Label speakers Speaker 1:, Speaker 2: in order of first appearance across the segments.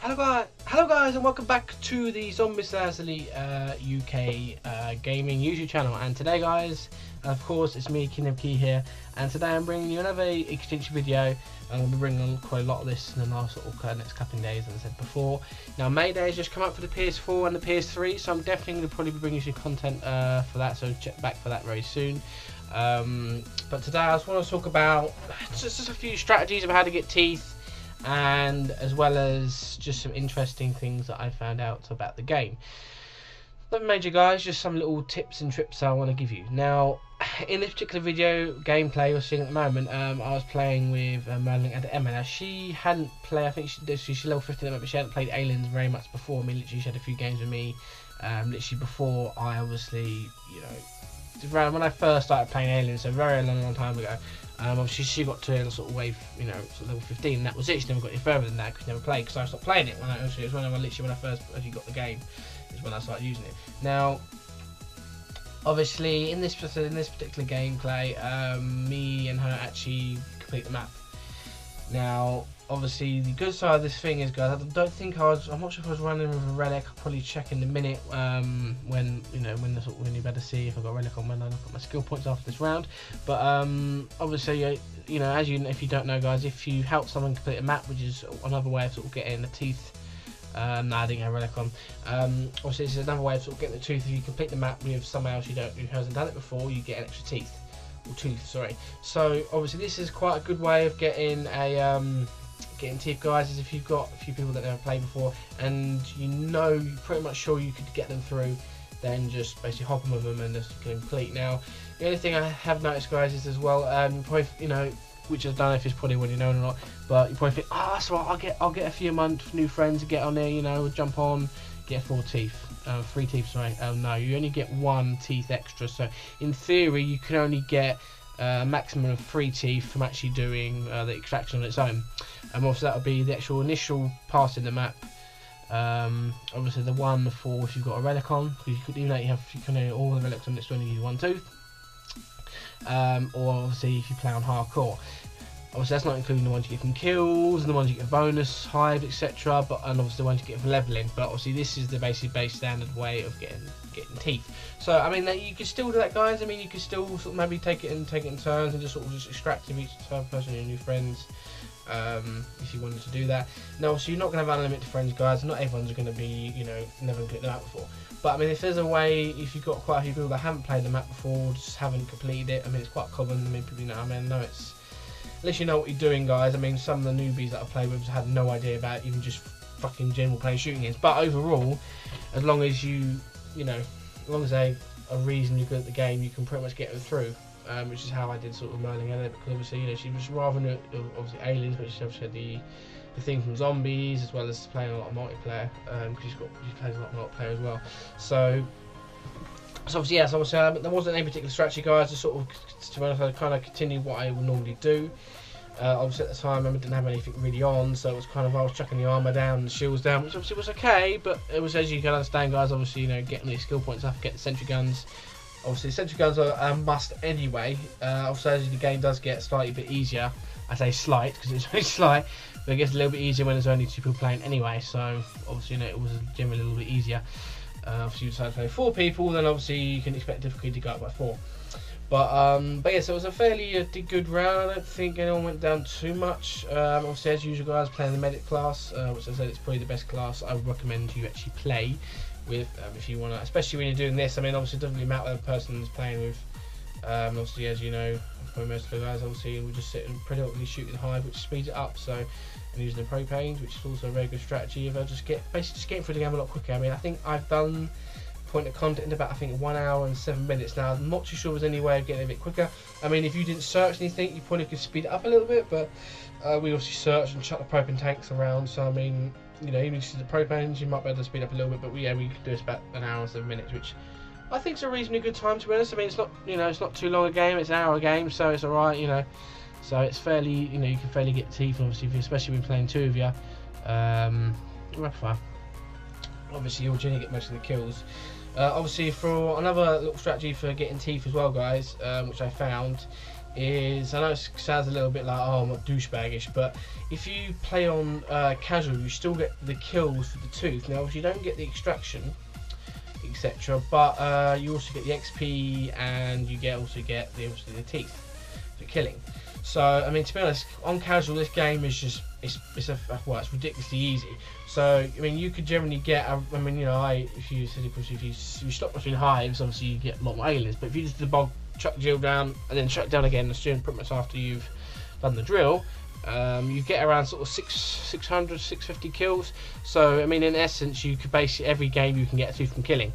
Speaker 1: Hello guys, and welcome back to the Zombies Elite UK gaming YouTube channel. And today, guys, of course, it's me, Kingdom Key here, and today I'm bringing you another Extinction video. I'm going to be bringing on quite a lot of this in the last sort of next couple of days, as I said before. Now, Mayday has just come up for the PS4 and the PS3, so I'm definitely going to probably be bringing you some content for that. So check back for that very soon. But today I just want to talk about just a few strategies of how to get teeth, and as well as just some interesting things that I found out about the game. Nothing major, guys, just some little tips and trips I want to give you. Now, in this particular video gameplay you're seeing at the moment, I was playing with Merlin and Emma. Now, she hadn't played, I think she's level 15 at the moment, but she hadn't played Aliens very much before. I mean, literally she had a few games with me, literally before I obviously, you know, around when I first started playing Aliens, so very long time ago. Obviously she got to sort of wave, you know, sort of level 15, and that was it. She never got any further than that because she never played, because I stopped playing it when it was when I first actually got the game, is when I started using it. Now, obviously in this particular gameplay, me and her actually complete the map. Now, obviously the good side of this thing is, guys, I'm not sure if I was running with a relic. I'll probably check in a minute when you better see if I got a relic on when I look at my skill points after this round. But obviously, you know, if you don't know, guys, if you help someone complete a map, which is another way of sort of getting the teeth. No, I didn't have a relic on. Obviously, this is another way of sort of getting the tooth. If you complete the map with someone else who hasn't done it before, you get an extra teeth. Tooth, sorry. So obviously this is quite a good way of getting teeth, guys, is if you've got a few people that never played before and you're pretty much sure you could get them through, then just basically hop on with them and just complete. Now, the only thing I have noticed, guys, is as well, probably, you know, which I don't know if it's probably when you know or not, but you probably think, that's right, I'll get a few new friends to get on there, you know, jump on, get 3 teeth, sorry. No, you only get 1 teeth extra. So in theory, you can only get a maximum of 3 teeth from actually doing the extraction on its own. Obviously that would be the actual initial pass in the map. Obviously the one for if you've got a relic on, because even though you can all the relics on, it's only use 1 tooth. Or obviously if you play on hardcore. Obviously that's not including the ones you get from kills and the ones you get bonus, hive, etc. And obviously the ones you get from leveling. But obviously this is the basic base standard way of getting teeth. So I mean, you can still do that, guys. I mean, you can still sort of maybe take it in turns and just extract from each person your new friends. If you wanted to do that. Now, obviously you're not going to have unlimited friends, guys. Not everyone's going to be, you know, never clicked them out before. But I mean, if there's a way, if you've got quite a few people that haven't played the map before, just haven't completed it. I mean, it's quite common. I mean, people, you know, I know it's. Unless you know what you're doing, guys. I mean, some of the newbies that I play with had no idea about even just fucking general playing shooting games. But overall, as long as as long as they are reasonably good at the game, you can pretty much get them through. Which is how I did sort of Merlin at it, because obviously, you know, she was rather than obviously Aliens, but she obviously had the thing from Zombies, as well as playing a lot of multiplayer, because she plays a lot of multiplayer as well. So obviously, yes, there wasn't any particular strategy, guys, to kind of continue what I would normally do. Obviously at the time I didn't have anything really on, so it was kind of, I was chucking the armour down and the shields down, which obviously was okay, but it was, as you can understand, guys, obviously, you know, getting these skill points up, get the sentry guns. Obviously sentry guns are a must anyway. Obviously as the game does get slightly bit easier, I say slight because it's very slight, but it gets a little bit easier when there's only 2 people playing anyway, so obviously, you know, it was generally a little bit easier. Obviously you decide to play 4 people, then obviously you can expect difficulty to go up by 4. But yeah, so it was a fairly good round. I don't think anyone went down too much. Obviously, as usual, guys, playing the medic class, which I said it's probably the best class I would recommend you actually play with, if you want to, especially when you're doing this. I mean, obviously it doesn't really matter the person is playing with. Obviously, as you know, probably most of the guys, obviously we just sit and predominantly shoot the hive, which speeds it up. So, and using the propanes, which is also a very good strategy. If I just getting through the game a lot quicker. I mean, I think I've done point of content in about, I think, 1 hour and 7 minutes. Now, I'm not too sure there's any way of getting a bit quicker. I mean, if you didn't search anything, you probably could speed it up a little bit, but we obviously searched and chucked the propane tanks around, so I mean, you know, even if you use the propanes, you might be able to speed up a little bit, but we could do this about 1 hour and 7 minutes, which I think is a reasonably good time, to be honest. I mean, it's not, you know, it's not too long a game, it's an hour a game, so it's alright, you know, so it's fairly, you know, you can fairly get teeth, obviously, especially when playing 2 of you. Obviously, you'll generally get most of the kills. Obviously, for another little strategy for getting teeth as well, guys, which I found, is, I know it sounds a little bit like, oh, I'm not douchebaggish, but if you play on casual, you still get the kills for the tooth. Now, obviously, you don't get the extraction, etc., but you also get the XP, and you also get obviously the teeth for killing. So, I mean, to be honest, on casual, this game is just, it's ridiculously easy. So, I mean, you could generally get, I mean, you know, if you stop between hives, obviously you get a lot more aliens, but if you just debug, chuck the drill down, and then chuck down again, assuming pretty much after you've done the drill, you get around sort of 600, 650 kills. So, I mean, in essence, you could basically, every game you can get a tooth from killing.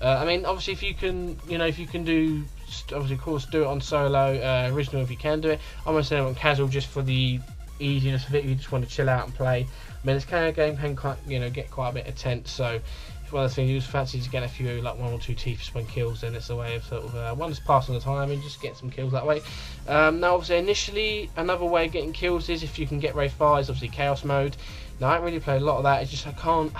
Speaker 1: I mean, obviously, if you can, you know, if you can do, obviously, of course, do it on solo, original if you can do it. I'm going to say it on casual just for the easiness of it. If you just want to chill out and play. I mean, this kind of game can, you know, get quite a bit of tense. So, if one of the things you just fancy to get a few, like 1 or 2 teeth when kills, then it's a way of sort of one just passing the time and just get some kills that way. Now, obviously, initially, another way of getting kills is if you can get very far. Is obviously chaos mode. Now, I haven't really played a lot of that. It's just I can't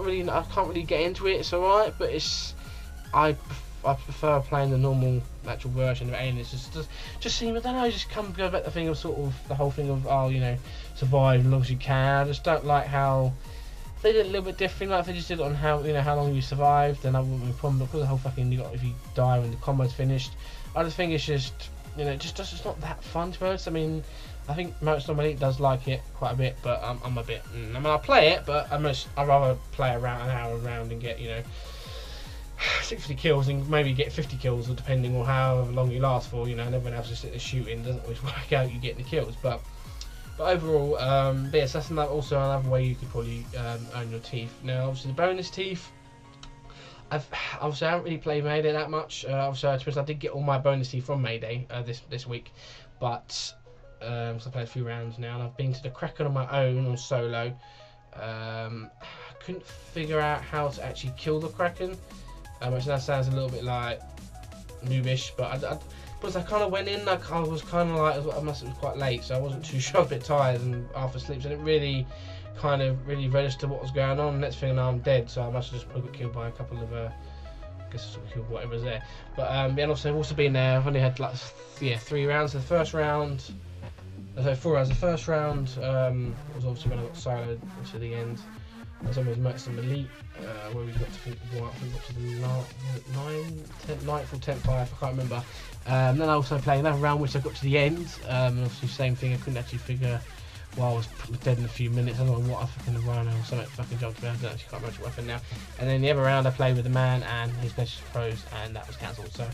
Speaker 1: really get into it. It's alright, but I prefer playing the normal actual version of Alien. It's just seems, I don't know, just go back to the thing of sort of the whole thing of, oh, you know, survive as long as you can. I just don't like how they did it a little bit different. Like if they just did it on how, you know, how long you survived, then I wouldn't be a problem. Because the whole fucking, if you die when the combo's finished, I just think it's just, you know, it's not that fun to be honest. I mean, I think most of my elite does like it quite a bit, but I'm a bit. I mean, I play it, but I'd rather play around an hour around and get, you know, 60 kills and maybe get 50 kills, or depending on however long you last for. You know, and everyone else just sit there shooting, doesn't always work out you getting the kills, but overall, but yes, that's also another way you could probably earn your teeth. Now, obviously, the bonus teeth, I haven't really played Mayday that much. Obviously, I did get all my bonus teeth from Mayday this week, but so I played a few rounds now, and I've been to the Kraken on my own on solo. I couldn't figure out how to actually kill the Kraken. Which that sounds a little bit like noobish, but I kind of went in like I was kind of like, it was quite late, so I wasn't too sure, a bit tired and half asleep, so I didn't really register what was going on. Next thing I know, I'm dead, so I must have just got killed by a couple of I guess killed whatever's there. But and also I've also been there. I've only had like 3 rounds. The first round, so 4 rounds. The first round was obviously when I got soloed to the end. I was almost met some elite, where we got to the 9th or 10th life, I can't remember. Then I also played another round which I got to the end, and obviously same thing, I couldn't actually figure, well, I was dead in a few minutes, I don't know what I fucking rhino or something fucking jumped around, I actually can't remember what happened now. And then the other round I played with the man and his best froze, and that was cancelled. So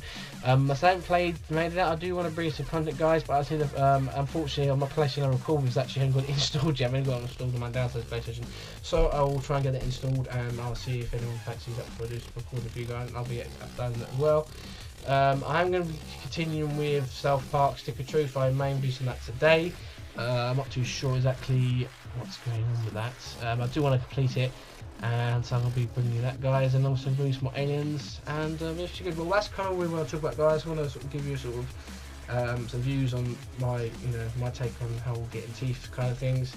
Speaker 1: I haven't made it out. I do want to bring some content, guys, but I see that unfortunately on my PlayStation I record with actually haven't got it installed yet. I haven't got it installed on my downstairs PlayStation, so I will try and get it installed, and I'll see if anyone fancies that for this recording for you guys, and I'll be done that as well. I am going to be continuing with South Park Stick of Truth. I may be doing that today. I'm not too sure exactly what's going on with that. I do want to complete it, and so I'm going to be bringing you that, guys, and also bringing some more aliens. And it's good. Well, that's kind of what we want to talk about, guys. I want to sort of give you sort of some views on my take on how we're getting teeth kind of things,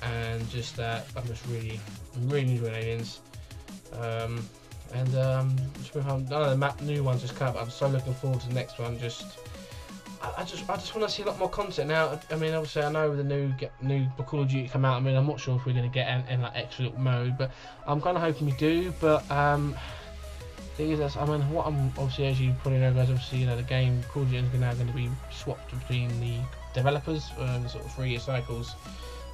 Speaker 1: and just that I'm really enjoying aliens. Just move on. None of the map new ones just come up. I'm so looking forward to the next one. I just want to see a lot more content now. I mean, obviously, I know with the new Call of Duty come out. I mean, I'm not sure if we're going to get an like extra mode, but I'm kind of hoping we do. But thing is, I mean, what I'm obviously, as you probably know, guys, obviously, you know, the game Call of Duty is now going to be swapped between the developers, the sort of 3-year cycles.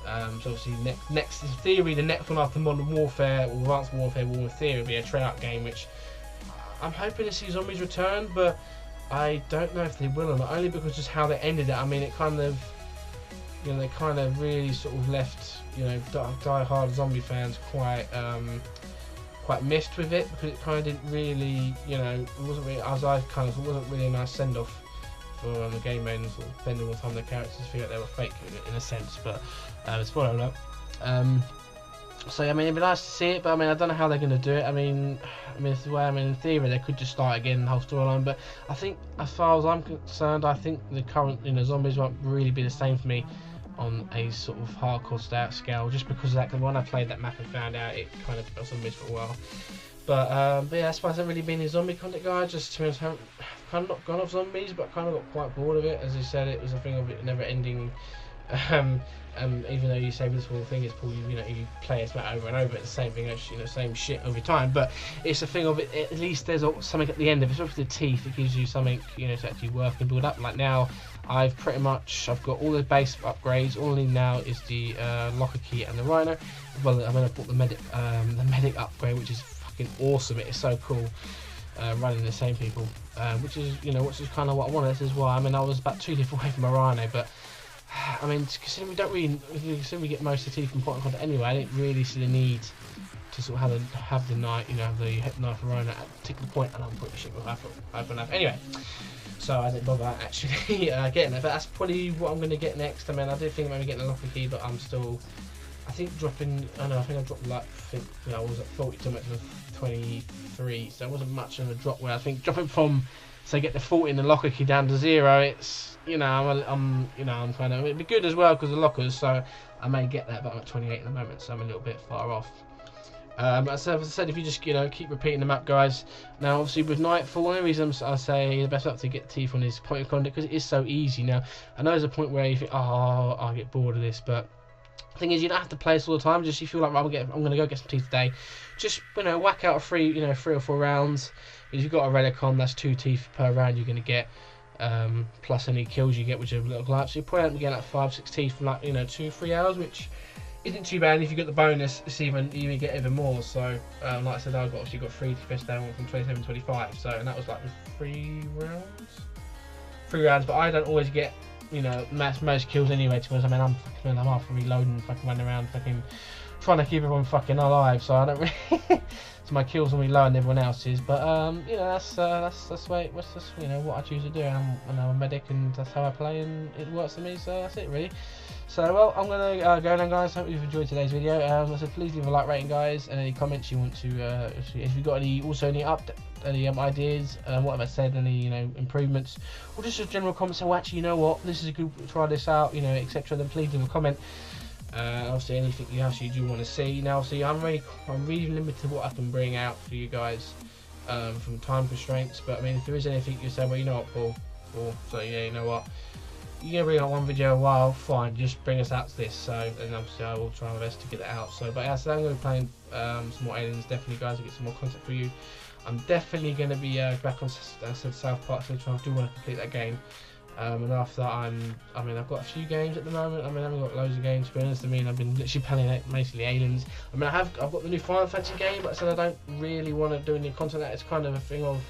Speaker 1: So obviously, next in theory, the next one after Modern Warfare or Advanced Warfare will in theory be a tryout game, which I'm hoping to see zombies return, but I don't know if they will or not, only because just how they ended it. I mean, it kind of, you know, they kind of really sort of left, you know, die-hard zombie fans quite missed with it, because it kind of didn't really, you know, it wasn't really, as I kind of, it wasn't really a nice send-off for the game mode, and sort of spending all the time the characters feel like they were fake in a sense, but spoiler alert. So I mean, it'd be nice to see it, but I mean, I don't know how they're going to do it. I mean, this is where, I mean, in theory, they could just start again the whole storyline. But I think, as far as I'm concerned, I think the current, you know, zombies won't really be the same for me on a sort of hardcore scale, just because of that. Because when I played that map and found out it kind of got zombies for a while, But yeah, that's why I haven't really been in zombie content, guys. Just to be honest, I haven't kind of not gone off zombies, but kind of got quite bored of it. As I said, it was a thing of it never ending. Even though you say this whole thing is probably, you know, you play it over and over, it's the same thing, you know, same shit every time. But it's a thing of it. At least there's something at the end of it, especially the teeth. It gives you something, you know, to actually work and build up. Like now, I've got all the base upgrades. All I need now is the locker key and the rhino. Well, I mean, I bought the medic upgrade, which is fucking awesome. It is so cool. Running the same people, which is kind of what I wanted. This is why, I mean, I was about 2 teeth away from a rhino, but I mean, considering we get most of the teeth from point of contact anyway, I didn't really see the need to sort of have the knife, you know, have the knife rhino at a particular point, and I'm pretty sure we'll have enough anyway. So I didn't bother actually getting it, but that's probably what I'm going to get next. I mean, I did think maybe getting a locker key, but I'm still, I think dropping. I think I dropped like, I was at 40 to 23, so it wasn't much of a drop. Where I think dropping from, say, get the 40 in the locker key down to 0, it's, you know, I'm kind of, it'd be good as well because of the lockers, so I may get that, but I'm at 28 at the moment, so I'm a little bit far off. As I said, if you just, you know, keep repeating the map, guys. Now, obviously, with Nightfall, one of the reasons I say the best up to get teeth on is point of contact, because it is so easy. Now, I know there's a point where you think, oh, I'll get bored of this, but the thing is, you don't have to play this all the time. Just if you feel like, right, I'm going to go get some teeth today, just, you know, whack out 3 or 4 rounds. If you've got a Relicon, that's 2 teeth per round you're going to get. Plus any kills you get, which are little glibes. So you're probably get like 5-6 teeth from like, you know, 2-3 hours, which isn't too bad. If you get the bonus, it's you get even more. So like I said, I've obviously got 3 teeth yesterday, I went from 27 to 25. So, and that was like 3 rounds. But I don't always get, you know, most kills anyway. To be honest, I mean, I'm after reloading, fucking running around, fucking trying to keep everyone fucking alive. So I don't really. So my kills will be lower than everyone else's, but you know, that's you know, what I choose to do. I'm a medic, and that's how I play, and it works for me. So that's it, really. So well, I'm gonna go now, guys. Hope you've enjoyed today's video. So please leave a like rating, guys, and any comments you want to. If you've got any ideas, what have I said, any, you know, improvements, or just a general comment. So actually, you know what, this is a good, try this out, you know, etc. Then please leave a comment. Obviously, anything you actually do want to see. Now, obviously, I'm really limited to what I can bring out for you guys from time constraints. But I mean, if there is anything you say, well, you know what, Paul, so yeah, you know what, you're gonna bring out one video a while, fine, just bring us out to this. So, and obviously, I will try my best to get that out. So, but yeah, so I'm gonna be playing some more aliens, definitely, guys, to get some more content for you. I'm definitely gonna be back on, I said, South Park, so I do want to complete that game. And after that, I mean, I've got a few games at the moment. I mean, I haven't got loads of games, to be honest. I mean, I've been literally playing mostly aliens. I mean, I've got the new Final Fantasy game, but I said I don't really want to do any content. It's kind of a thing of,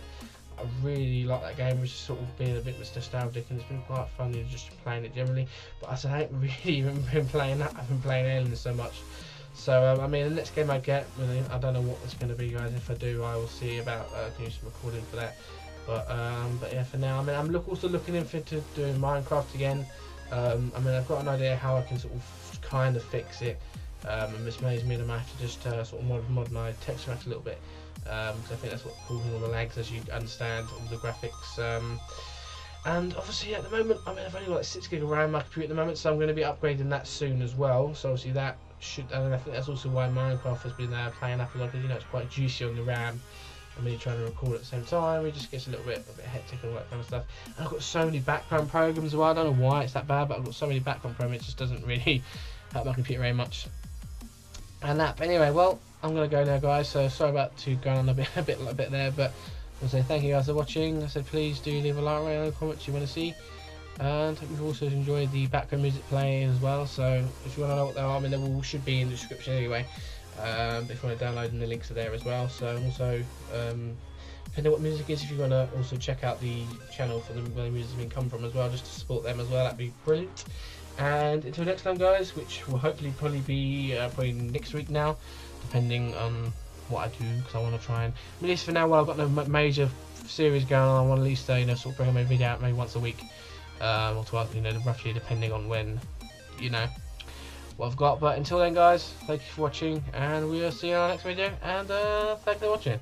Speaker 1: I really like that game, which is sort of being a bit nostalgic, and it's been quite fun just playing it generally. But I said I haven't really even been playing that. I've been playing aliens so much. So I mean, the next game I get, I don't know what it's going to be, guys. If I do, I will see about doing some recording for that. But yeah, for now, I mean, I'm also looking into doing Minecraft again. I mean, I've got an idea how I can sort of kind of fix it. And this may mean I might have to just sort of mod my texture max a little bit, because I think that's what's causing all the lags, as you understand, all the graphics. And obviously at the moment, I mean, I've only got like 6 gig of RAM on my computer at the moment, so I'm going to be upgrading that soon as well. So obviously that should, and I think that's also why Minecraft has been playing up a lot, because, you know, it's quite juicy on the RAM. And when you're trying to record at the same time, it just gets a bit hectic and all that kind of stuff. And I've got so many background programs as well. I don't know why it's that bad, but I've got so many background programs, it just doesn't really help my computer very much. And that, but anyway, well, I'm gonna go now, guys. So sorry about going on a bit there, but I'll say thank you guys for watching. I said please do leave a like, rate, and comments you want to see. And hope you've also enjoyed the background music playing as well. So if you want to know what they are, I mean, they should be in the description anyway. If you want to download, and the links are there as well. So also, depending on what music is, if you want to also check out the channel for where the music's been come from as well, just to support them as well, that'd be brilliant. And until next time, guys, which will hopefully probably be probably next week now, depending on what I do, because I want to try and, at least for now, while I've got no major series going on, I want to at least you know, sort of bring my video out maybe once a week, or twice, you know, roughly depending on when, you know, what I've got. But until then, guys, thank you for watching, and we'll see you in our next video, and thanks for watching.